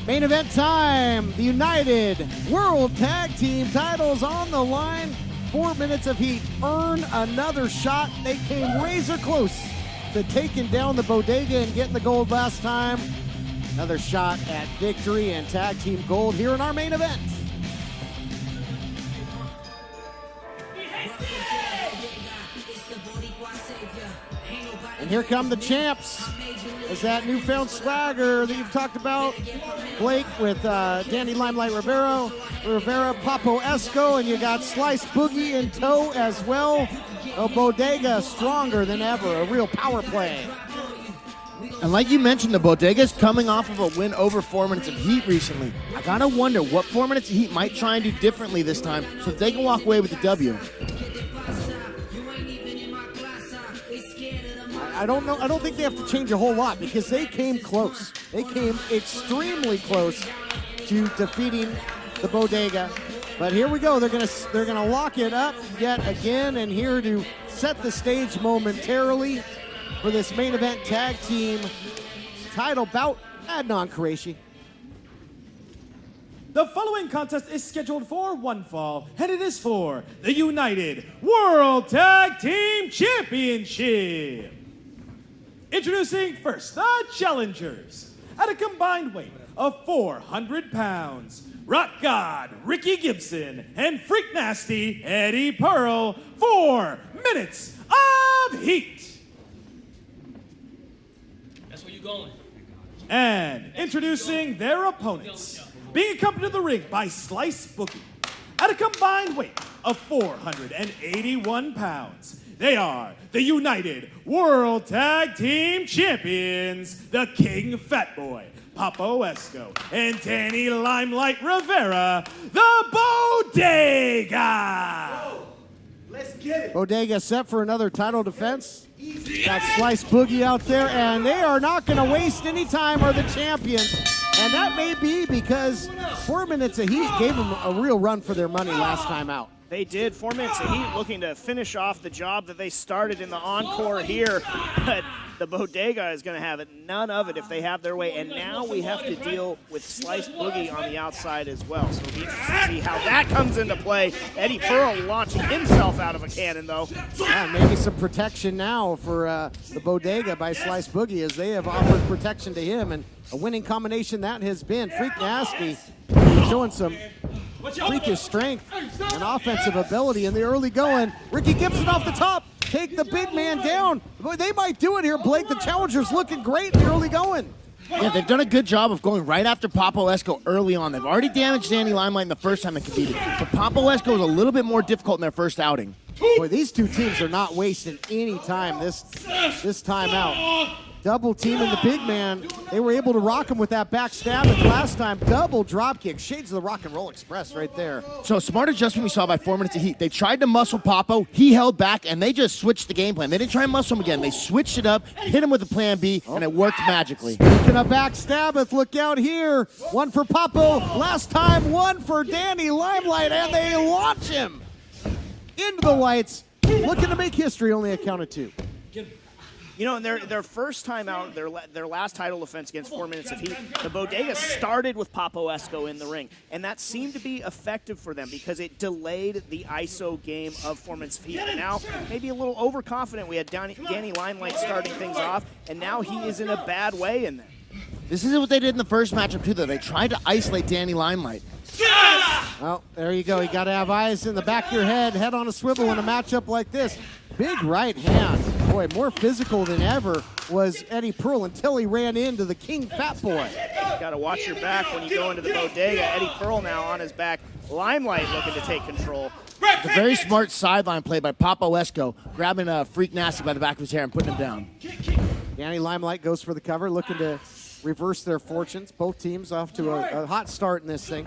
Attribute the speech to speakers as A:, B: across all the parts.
A: Main event time. The United World Tag Team titles on the line. 4 minutes of heat. Earn another shot. They came razor close to taking down the Bodega and getting the gold last time. Another shot at victory and tag team gold here in our main event. And here come the champs. Is that newfound swagger that you've talked about, Blake, with Danny Limelight Rivera, Papo Esco, and you got Slice Boogie in tow as well. Bodega stronger than ever, a real power play.
B: And like you mentioned, the Bodega's coming off of a win over 4 minutes of heat recently. I gotta wonder what 4 minutes of heat might try and do differently this time so that they can walk away with the W.
A: I don't know. I don't think they have to change a whole lot because they came close. They came extremely close to defeating the Bodega. But here we go. They're gonna lock it up yet again, and here to set the stage momentarily for this main event tag team title bout, Adnan Qureshi.
C: The following contest is scheduled for one fall, and it is for the United World Tag Team Championship. Introducing first, the challengers. At a combined weight of 400 pounds, Rock God Ricky Gibson and Freak Nasty Eddie Pearl, 4 minutes of heat.
D: That's where you going.
C: And introducing their opponents, being accompanied to the ring by Slice Boogie. At a combined weight of 481 pounds, they are the United World Tag Team Champions, the King Fat Boy, Papo Esco, and Danny Limelight Rivera, the Bodega.
E: Whoa, let's get it.
A: Bodega set for another title defense. Got Slice Boogie out there, and they are not going to waste any time, are the champions. And that may be because 4 minutes of heat gave them a real run for their money last time out.
F: They did. 4 minutes of heat looking to finish off the job that they started in the encore here. But the Bodega is going to have none of it if they have their way. And now we have to deal with Slice Boogie on the outside as well. So it'll be interesting to see how that comes into play. Eddie Pearl launching himself out of a cannon, though.
A: Yeah, maybe some protection now for the Bodega by Slice Boogie as they have offered protection to him. And a winning combination that has been. Freak Nasty showing some freakish strength and offensive ability in the early going. Ricky Gibson off the top, take the big man down. Boy, they might do it here, Blake. The challenger's looking great in the early going.
B: Yeah, they've done a good job of going right after Papo Esco early on. They've already damaged Danny Limelight in the first time they competed, but Papo Esco was a little bit more difficult in their first outing.
A: Boy, these two teams are not wasting any time this time out. Double teaming the big man. They were able to rock him with that back stab, and last time, double drop kick. Shades of the Rock and Roll Express right there.
B: So smart adjustment we saw by 4 minutes of heat. They tried to muscle Papo, he held back, and they just switched the game plan. They didn't try and muscle him again. They switched it up, hit him with a plan B, and it worked magically.
A: Speaking of back stabbeth, look out here. One for Papo, last time one for Danny Limelight, and they launch him into the lights. Looking to make history, only a count of 2.
F: You know, in their first time out, their last title defense against 4 minutes of heat, the Bodega started with Papo Esco in the ring, and that seemed to be effective for them because it delayed the ISO game of 4 minutes of heat. And now, maybe a little overconfident, we had Danny Limelight starting things off, and now he is in a bad way in there.
B: This is what they did in the first matchup too, though. They tried to isolate Danny Limelight.
A: Well, there you go. You got to have eyes in the back of your head on a swivel in a matchup like this. Big right hand. Boy, more physical than ever was Eddie Pearl until he ran into the King Fat Boy.
F: Got to watch your back when you go into the Bodega. Eddie Pearl now on his back. Limelight looking to take control.
B: It's a very smart sideline play by Papo Esco, grabbing Freak Nasty by the back of his hair and putting him down.
A: Danny Limelight goes for the cover, looking to reverse their fortunes. Both teams off to a hot start in this thing.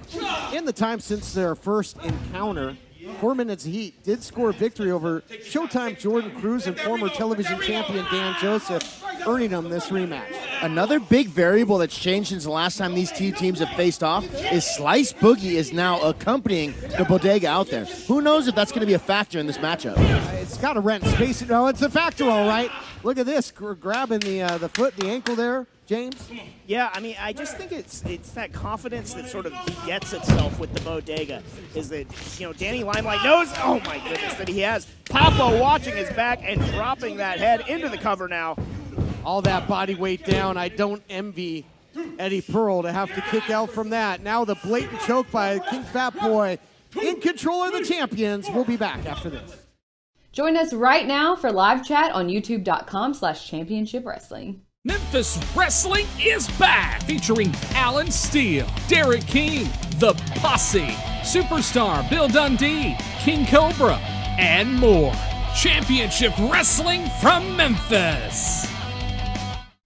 A: In the time since their first encounter, 4 minutes of heat did score a victory over Showtime Jordan Cruz and former television champion Dan Joseph, earning them this rematch.
B: Another big variable that's changed since the last time these two teams have faced off is Slice Boogie is now accompanying the Bodega out there. Who knows if that's going to be a factor in this matchup?
A: It's got to rent space. No, it's a factor, all right. Look at this, grabbing the foot, the ankle there. James?
F: Yeah, I mean, I just think it's that confidence that sort of begets itself with the Bodega. Is that, you know, Danny Limelight knows, oh my goodness, that he has Papo watching his back and dropping that head into the cover now.
A: All that body weight down. I don't envy Eddie Pearl to have to kick out from that. Now the blatant choke by King Fat Boy. In control of the champions. We'll be back after this.
D: Join us right now for live chat on youtube.com/championship wrestling.
G: Memphis Wrestling is back, featuring Alan Steele, Derek King, The Posse, Superstar Bill Dundee, King Cobra, and more. Championship Wrestling from Memphis.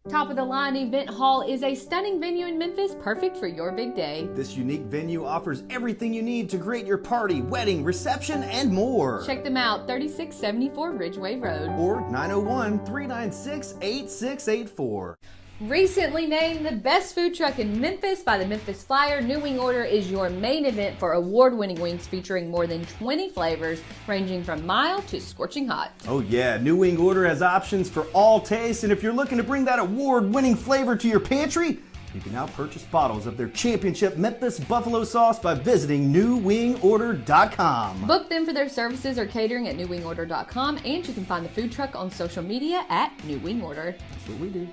D: Top of the Line Event Hall is a stunning venue in Memphis, perfect for your big day.
H: This unique venue offers everything you need to create your party, wedding, reception, and more.
D: Check them out, 3674 Ridgeway Road.
H: Or 901-396-8684.
D: Recently named the best food truck in Memphis by the Memphis Flyer, New Wing Order is your main event for award-winning wings featuring more than 20 flavors, ranging from mild to scorching hot.
H: Oh yeah, New Wing Order has options for all tastes, and if you're looking to bring that award-winning flavor to your pantry, you can now purchase bottles of their championship Memphis buffalo sauce by visiting newwingorder.com.
D: Book them for their services or catering at newwingorder.com, and you can find the food truck on social media at New Wing Order.
H: That's what we do.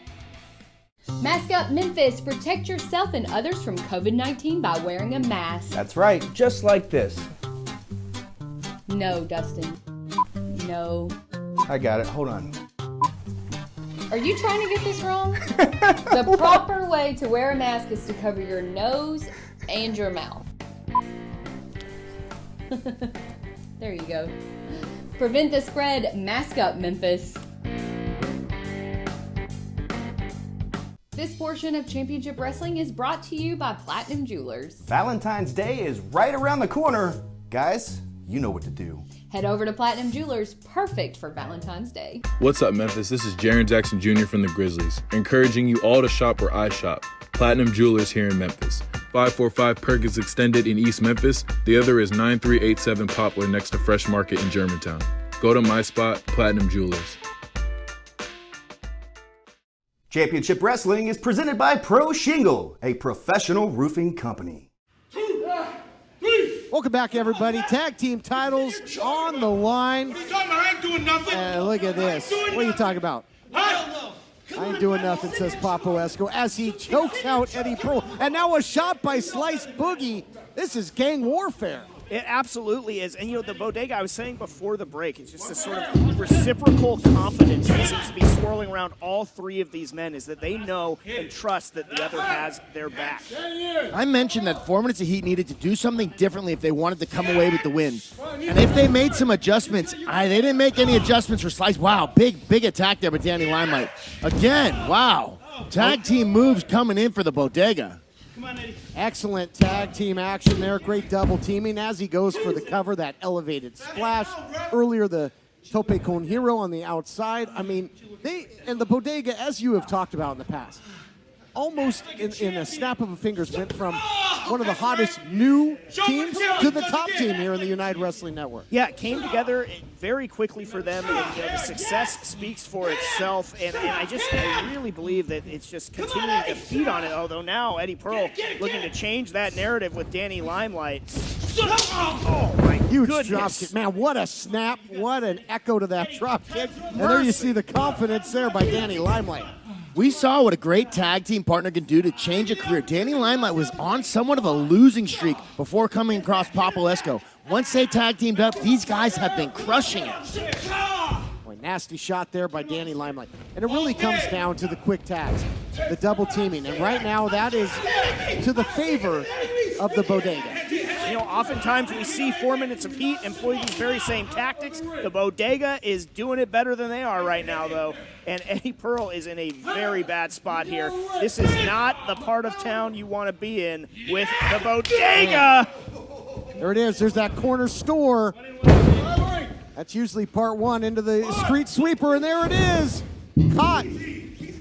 D: Mask Up Memphis. Protect yourself and others from COVID-19 by wearing a mask.
H: That's right, just like this.
D: No, Dustin. No.
H: I got it, hold on.
D: Are you trying to get this wrong? The proper way to wear a mask is to cover your nose and your mouth. There you go. Prevent the spread. Mask Up Memphis. This portion of Championship Wrestling is brought to you by Platinum Jewelers.
H: Valentine's Day is right around the corner. Guys, you know what to do.
D: Head over to Platinum Jewelers, perfect for Valentine's Day.
I: What's up, Memphis? This is Jaren Jackson Jr. from the Grizzlies, encouraging you all to shop where I shop. Platinum Jewelers here in Memphis. 545 Perkins Extended in East Memphis. The other is 9387 Poplar next to Fresh Market in Germantown. Go to my spot, Platinum Jewelers.
H: Championship Wrestling is presented by Pro Shingle, a professional roofing company.
A: Welcome back, everybody. Tag team titles on the line.
E: I ain't doing nothing.
A: Look at this. What are you talking about? I ain't doing nothing, says Papo Esco, as he chokes out Eddie Pearl. And now a shot by Slice Boogie. This is gang warfare.
F: It absolutely is. And, you know, the Bodega, I was saying before the break, it's just this sort of reciprocal confidence that seems to be swirling around all three of these men, is that they know and trust that the other has their back.
B: I mentioned that 4 minutes of heat needed to do something differently if they wanted to come away with the win. And if they made some adjustments, they didn't make any adjustments for Slice. Wow, big attack there by Danny Limelight. Again, wow. Tag team moves coming in for the Bodega.
A: Excellent tag team action there. Great double teaming as he goes for the cover, that elevated splash. Earlier, the Tope Con Hero on the outside. I mean, the Bodega, as you have talked about in the past, almost in a snap of a fingers went from one of the hottest new teams to the top team here in the United Wrestling Network.
F: Yeah, it came together very quickly for them, and you know, the success speaks for itself, and I really believe that it's just continuing to feed on it, although now Eddie Pearl looking to change that narrative with Danny Limelight. Oh my
A: Huge
F: goodness.
A: drop kick. Man, what a snap, what an echo to that drop kick. And there you see the confidence there by Danny Limelight.
B: We saw what a great tag team partner can do to change a career. Danny Limelight was on somewhat of a losing streak before coming across Papo Esco. Once they tag teamed up, these guys have been crushing it.
A: Boy, nasty shot there by Danny Limelight. And it really comes down to the quick tags, the double teaming. And right now that is to the favor of the Bodega.
F: You know, oftentimes we see 4 minutes of heat employ these very same tactics. The Bodega is doing it better than they are right now, though. And Eddie Pearl is in a very bad spot here. This is not the part of town you want to be in with the Bodega.
A: There it is. There's that corner store. That's usually part one into the street sweeper, and there it is. Caught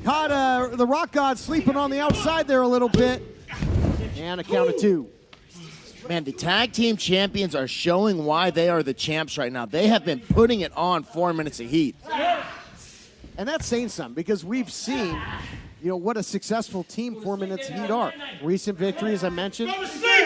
A: the Rock God sleeping on the outside there a little bit. And a count of two.
B: Man, the tag team champions are showing why they are the champs right now. They have been putting it on 4 minutes of heat.
A: And that's saying something, because we've seen what a successful team 4 Minutes Heat are. Recent victory, as I mentioned,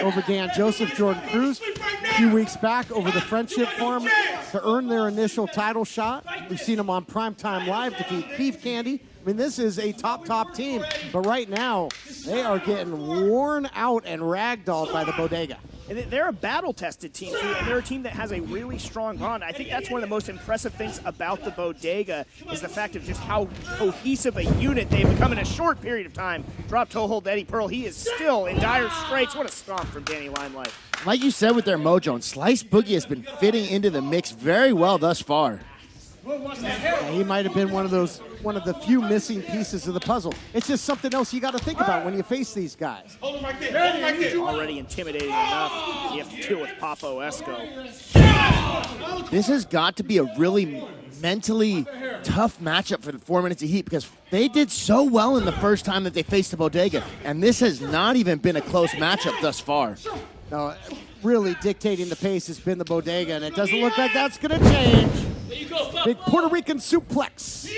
A: over Dan Joseph, Jordan Cruz. A few weeks back over the Friendship Farm to earn their initial title shot. We've seen them on Primetime Live defeat Beef Candy. I mean, this is a top team, but right now they are getting worn out and ragdolled by the Bodega.
F: And they're a battle-tested team, too, and they're a team that has a really strong bond. I think that's one of the most impressive things about the Bodega is the fact of just how cohesive a unit they've become in a short period of time. Drop toe hold Eddie Pearl. He is still in dire straits. What a stomp from Danny Limelight.
B: Like you said with their mojo, and Slice Boogie has been fitting into the mix very well thus far.
A: Yeah, he might have been one of the few missing pieces of the puzzle. It's just something else you got to think about when you face these guys.
F: Already intimidating enough. You have to deal with Papo Esco.
B: This has got to be a really mentally tough matchup for the 4 Minutes of Heat because they did so well in the first time that they faced the Bodega, and this has not even been a close matchup thus far.
A: No, really dictating the pace has been the Bodega, and it doesn't look like that's going to change. Big Puerto Rican suplex.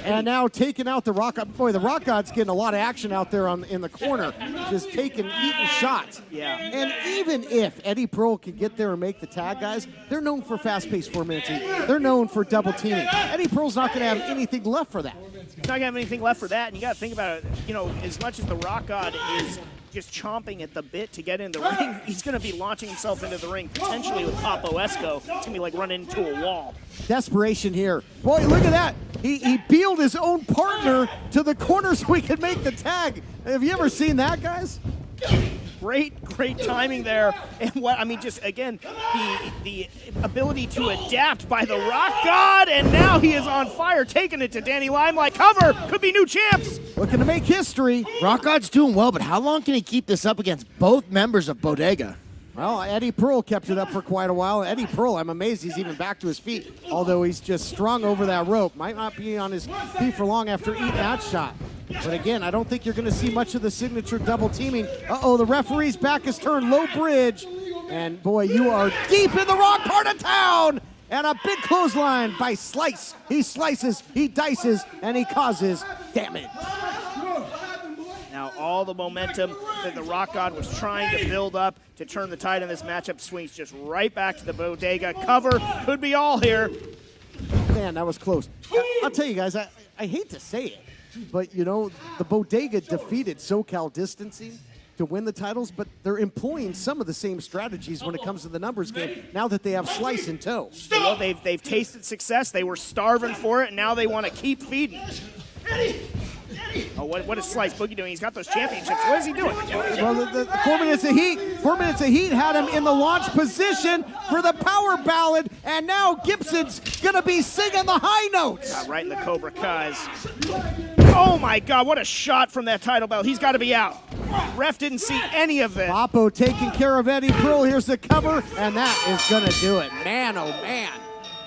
A: And now taking out the Rock God. Boy, the Rock God's getting a lot of action out there in the corner. Just eating shots.
F: Yeah.
A: And even if Eddie Pearl can get there and make the tag, guys, they're known for fast-paced 4 minutes. They're known for double teaming. Eddie Pearl's not going to have anything left for that.
F: He's not going to have anything left for that, and you got to think about it. As much as the Rock God is just chomping at the bit to get in the ring, he's going to be launching himself into the ring, potentially with Papo Esco. It's going to be like running into a wall.
A: Desperation here. Boy, look at that. He peeled his own partner to the corner so he could make the tag. Have you ever seen that, guys?
F: Great timing there. And just again, the ability to adapt by the Rock God, and now he is on fire, taking it to Danny Limelight. Cover, could be new champs.
A: Looking to make history.
B: Rock God's doing well, but how long can he keep this up against both members of Bodega?
A: Well, Eddie Pearl kept it up for quite a while. Eddie Pearl, I'm amazed he's even back to his feet, although he's just strung over that rope. Might not be on his feet for long after eating that shot. But again, I don't think you're going to see much of the signature double teaming. Uh-oh, the referee's back is turned, low bridge. And boy, you are deep in the wrong part of town. And a big clothesline by Slice. He slices, he dices, and he causes damage.
F: Now all the momentum that the Rock God was trying to build up to turn the tide in this matchup swings just right back to the Bodega. Cover could be all here.
A: Man, that was close. I'll tell you guys, I hate to say it, but the Bodega defeated SoCal Distancing to win the titles, but they're employing some of the same strategies when it comes to the numbers game now that they have Slice in tow.
F: Well, they've tasted success. They were starving for it, and now they want to keep feeding. Oh, what is Slice Boogie doing? He's got those championships. What is he doing?
A: Well, the 4 Minutes of Heat. 4 Minutes of Heat had him in the launch position for the power ballad, and now Gibson's going to be singing the high notes.
F: Right in the Cobra Kai's. Oh, my God, what a shot from that title belt. He's got to be out. Ref didn't see any of it.
A: Papo taking care of Eddie Pearl. Here's the cover, and that is going to do it. Man, oh, man.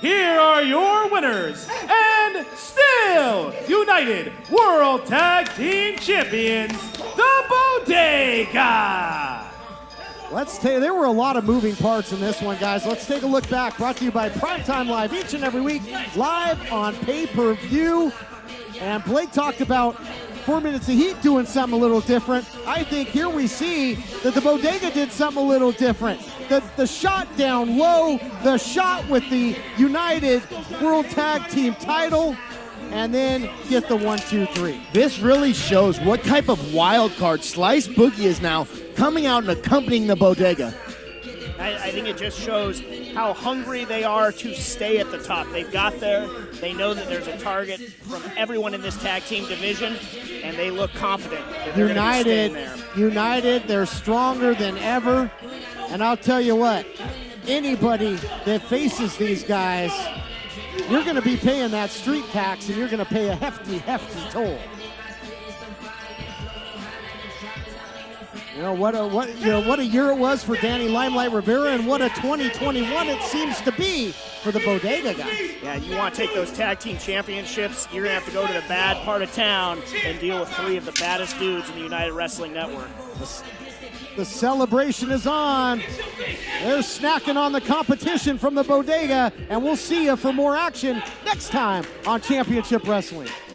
C: Here are your winners, and still United World Tag Team Champions, the Bodega.
A: There were a lot of moving parts in this one, guys. Let's take a look back. Brought to you by Primetime Live each and every week, live on pay-per-view. And Blake talked about 4 Minutes of Heat doing something a little different. I think here we see that the Bodega did something a little different. The shot down low, the shot with the United World Tag Team title, and then get the 1, 2, 3.
B: This really shows what type of wild card Slice Boogie is now coming out and accompanying the Bodega.
F: I think it just shows how hungry they are to stay at the top. They've got there. They know that there's a target from everyone in this tag team division, and they look confident that they're going to be staying there.
A: United, they're stronger than ever. And I'll tell you what, anybody that faces these guys, you're going to be paying that street tax, and you're going to pay a hefty, hefty toll. What a year it was for Danny Limelight Rivera, and what a 2021 it seems to be for the Bodega guys.
F: Yeah, you want to take those tag team championships, you're going to have to go to the bad part of town and deal with 3 of the baddest dudes in the United Wrestling Network.
A: The celebration is on. They're snacking on the competition from the Bodega, and we'll see you for more action next time on Championship Wrestling.